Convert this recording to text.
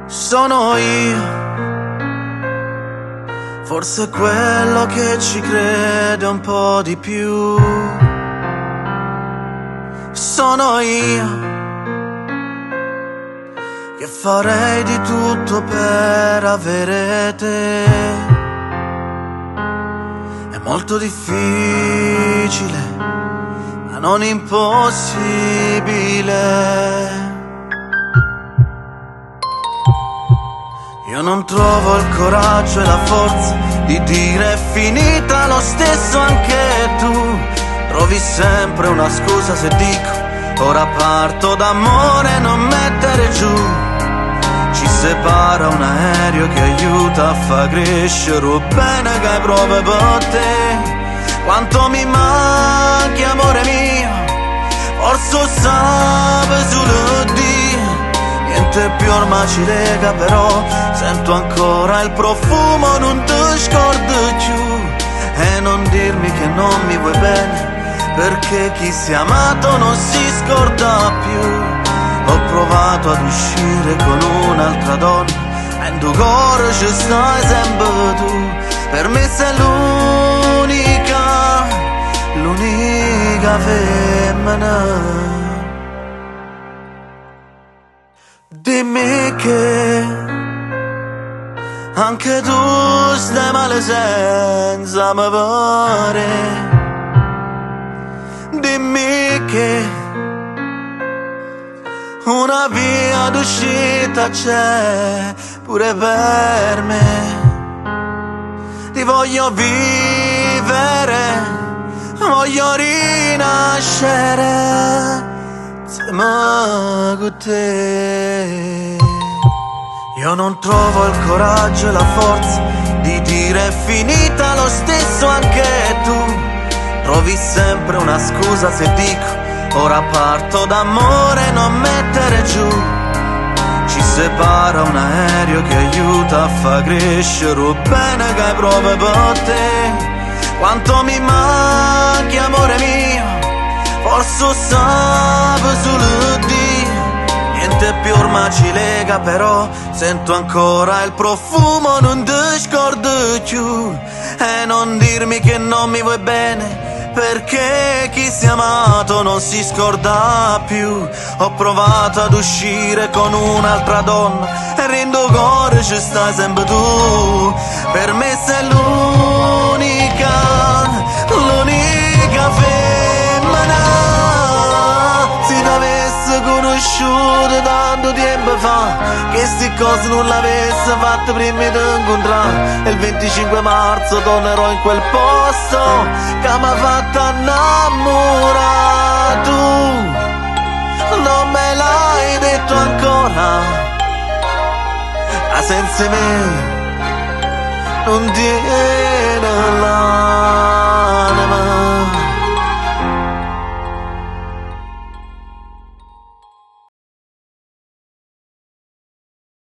Sono io, forse quello che ci crede un po' di più. Sono io, che farei di tutto per avere te. È molto difficile, ma non impossibile. Io non trovo il coraggio e la forza di dire è finita, lo stesso anche tu. Trovi sempre una scusa se dico ora parto d'amore, non mettere giù. Ci separa un aereo che aiuta a far crescere o bene che hai proprio per te. Quanto mi manchi amore mio, forse sape solo Dio. Niente più ormai ci lega, però sento ancora il profumo, non ti scordo più. E non dirmi che non mi vuoi bene, perché chi si è amato non si scorda più. Ho provato ad uscire con un'altra donna, e in tuo cuore ci stai sempre tu. Per me sei l'unica femmina. Dimmi che anche tu stai male senza me pare. Dimmi che una via d'uscita c'è pure per me. Ti voglio vivere, voglio rinascere insieme con te. Io non trovo il coraggio e la forza di dire è finita, lo stesso anche tu. Trovi sempre una scusa se dico ora parto d'amore, non mettere giù. Ci separa un aereo che aiuta a far crescere o bene che hai proprio per te. Quanto mi manchi amore mio, forse sape solo Dio. Niente più ormai ci lega, però sento ancora il profumo, non ti scordo più. E non dirmi che non mi vuoi bene, perché chi si è amato non si scorda più. Ho provato ad uscire con un'altra donna e rendo cuore ci stai sempre tu. Per me sei l'unica femmina. Se t'avessi conosciuto tanto tempo fa, che sti cose non l'avessi fatte prima di incontrare. E il 25 marzo tornerò in quel posto che m'ha fatto innamorare. Tu non me l'hai detto ancora, ma senza me non tiene là.